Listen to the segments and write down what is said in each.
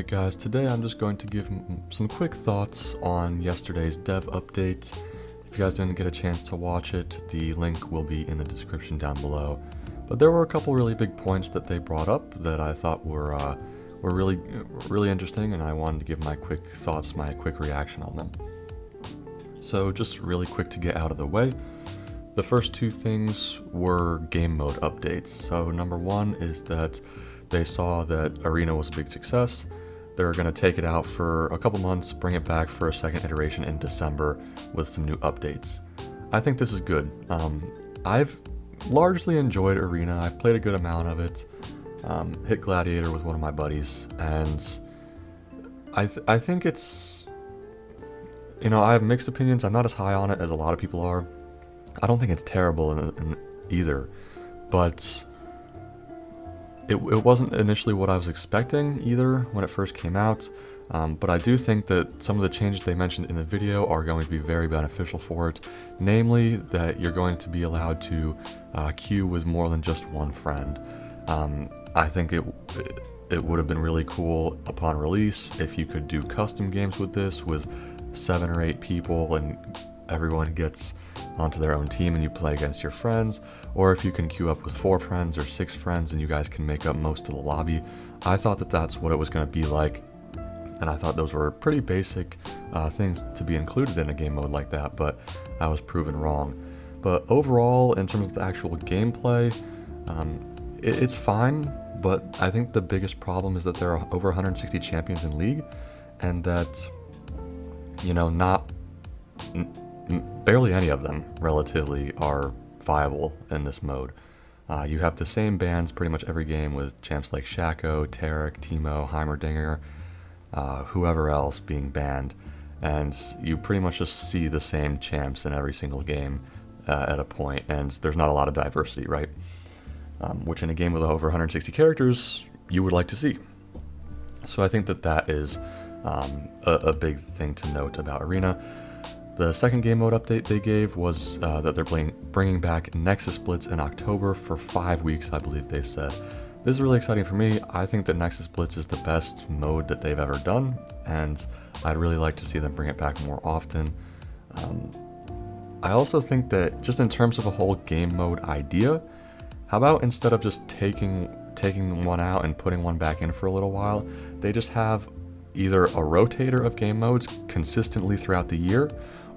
Alright guys, today I'm just going to give some quick thoughts on yesterday's dev update. If you guys didn't get a chance to watch it, the link will be in the description down below. But there were a couple really big points that they brought up that I thought were really interesting, and I wanted to give my quick thoughts, my quick reaction on them. So just really quick to get out of the way. The first two things were game mode updates. So number one is that they saw that Arena was a big success. They're going to take it out for a couple months, bring it back for a second iteration in December with some new updates. I think this is good. I've largely enjoyed Arena. I've played a good amount of it. Hit Gladiator with one of my buddies, and I think it's, I have mixed opinions. I'm not as high on it as a lot of people are. I don't think it's terrible in either, but it wasn't initially what I was expecting either when it first came out, but I do think that some of the changes they mentioned in the video are going to be very beneficial for it, namely that you're going to be allowed to queue with more than just one friend. I think it would have been really cool upon release if you could do custom games with this with 7 or 8 people and everyone gets onto their own team and you play against your friends, or if you can queue up with 4 friends or 6 friends and you guys can make up most of the lobby. I thought that that's what it was going to be like, and I thought those were pretty basic things to be included in a game mode like that, but I was proven wrong. But overall, in terms of the actual gameplay, it's fine, but I think the biggest problem is that there are over 160 champions in League, and that, barely any of them, relatively, are viable in this mode. You have the same bans pretty much every game with champs like Shaco, Taric, Teemo, Heimerdinger, whoever else being banned, and you pretty much just see the same champs in every single game at a point, and there's not a lot of diversity, right? Which in a game with over 160 characters, you would like to see. So I think that is a big thing to note about Arena. The second game mode update they gave was that they're bringing back Nexus Blitz in October for 5 weeks, I believe they said. This is really exciting for me. I think that Nexus Blitz is the best mode that they've ever done, and I'd really like to see them bring it back more often. I also think that just in terms of a whole game mode idea, how about instead of just taking one out and putting one back in for a little while, they just have either a rotator of game modes consistently throughout the year,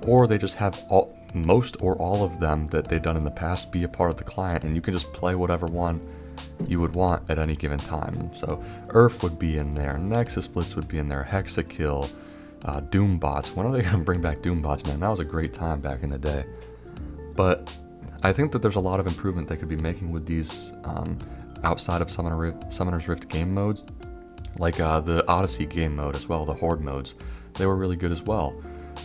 or they just have most or all of them that they've done in the past be a part of the client, and you can just play whatever one you would want at any given time. So Earth would be in there, Nexus Blitz would be in there, Hexakill, Doombots. When are they going to bring back Doombots, man? That was a great time back in the day. But I think that there's a lot of improvement they could be making with these outside of Summoner's Rift game modes, like the Odyssey game mode as well, the Horde modes. They were really good as well.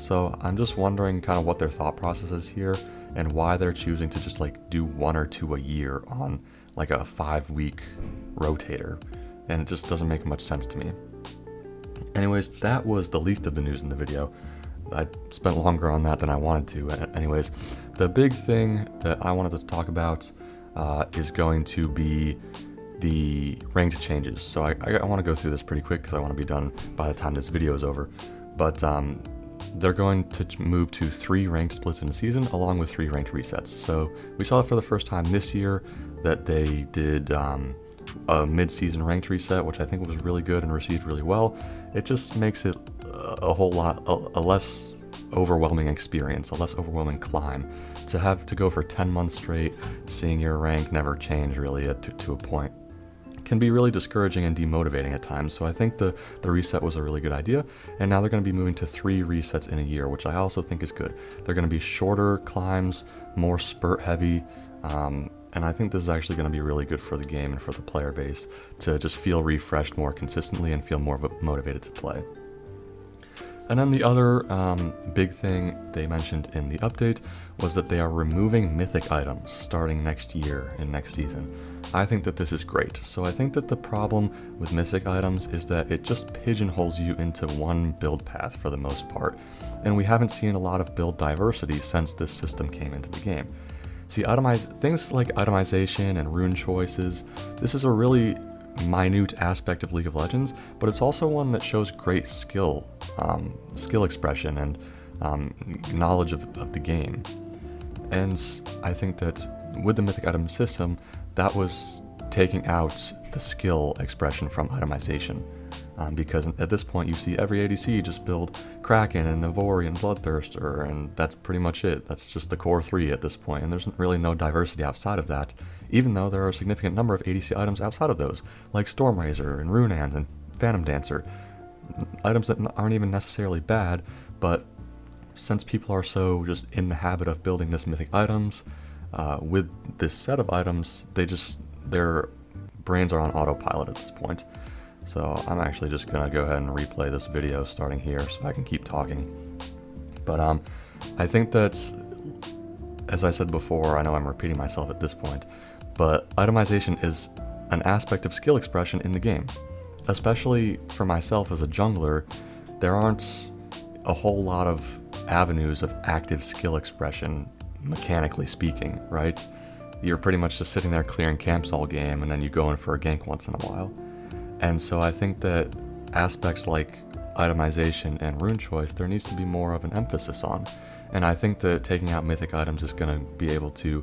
So I'm just wondering kind of what their thought process is here and why they're choosing to just do 1 or 2 a year on like a 5-week rotator, and it just doesn't make much sense to me. Anyways, that was the least of the news in the video. I spent longer on that than I wanted to. Anyways, the big thing that I wanted to talk about is going to be the ranked changes. So I want to go through this pretty quick because I want to be done by the time this video is over. But they're going to move to 3 ranked splits in a season along with 3 ranked resets. So we saw it for the first time this year that they did a mid-season ranked reset, which I think was really good and received really well. It just makes it a whole lot, a less overwhelming experience, a less overwhelming climb. To have to go for 10 months straight, seeing your rank never change really to a point, can be really discouraging and demotivating at times. So I think the reset was a really good idea, and now they're going to be moving to 3 resets in a year, which I also think is good. They're going to be shorter climbs, more spurt heavy, and I think this is actually going to be really good for the game and for the player base to just feel refreshed more consistently and feel more motivated to play. And then the other big thing they mentioned in the update was that they are removing mythic items starting next year in next season. I think that this is great. So I think that the problem with mythic items is that it just pigeonholes you into one build path for the most part, and we haven't seen a lot of build diversity since this system came into the game. See, things like itemization and rune choices, this is a really minute aspect of League of Legends, but it's also one that shows great skill expression and knowledge of the game. And I think that with the Mythic Item system, that was taking out the skill expression from itemization. Because at this point you see every ADC just build Kraken and Navori and Bloodthirster, and that's pretty much it. That's just the core three at this point, and there's really no diversity outside of that, even though there are a significant number of ADC items outside of those, like Stormrazor and Runehand and Phantom Dancer. Items that aren't even necessarily bad, but since people are so just in the habit of building this mythic items, with this set of items, their brains are on autopilot at this point. So I'm actually just gonna go ahead and replay this video starting here so I can keep talking. But I think that, as I said before, I know I'm repeating myself at this point, but itemization is an aspect of skill expression in the game. Especially for myself as a jungler, there aren't a whole lot of avenues of active skill expression, mechanically speaking, right? You're pretty much just sitting there clearing camps all game, and then you go in for a gank once in a while. And so I think that aspects like itemization and rune choice, there needs to be more of an emphasis on. And I think that taking out mythic items is going to be able to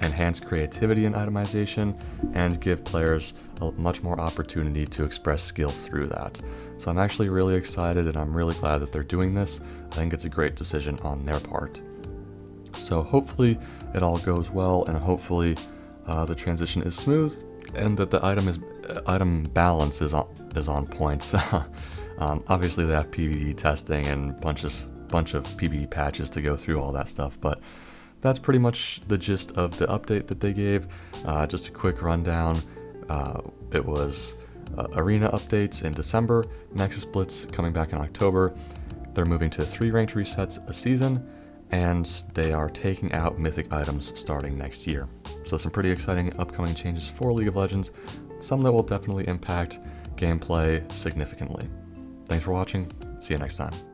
enhance creativity in itemization and give players much more opportunity to express skill through that. So I'm actually really excited, and I'm really glad that they're doing this. I think it's a great decision on their part. So hopefully it all goes well, and hopefully the transition is smooth, and that the item balance is on point. Obviously they have PvE testing and bunch of PvE patches to go through all that stuff, but that's pretty much the gist of the update that they gave. Just a quick rundown. It was arena updates in December, Nexus Blitz coming back in October. They're moving to 3 ranked resets a season, and they are taking out mythic items starting next year. So some pretty exciting upcoming changes for League of Legends, some that will definitely impact gameplay significantly. Thanks for watching, see you next time.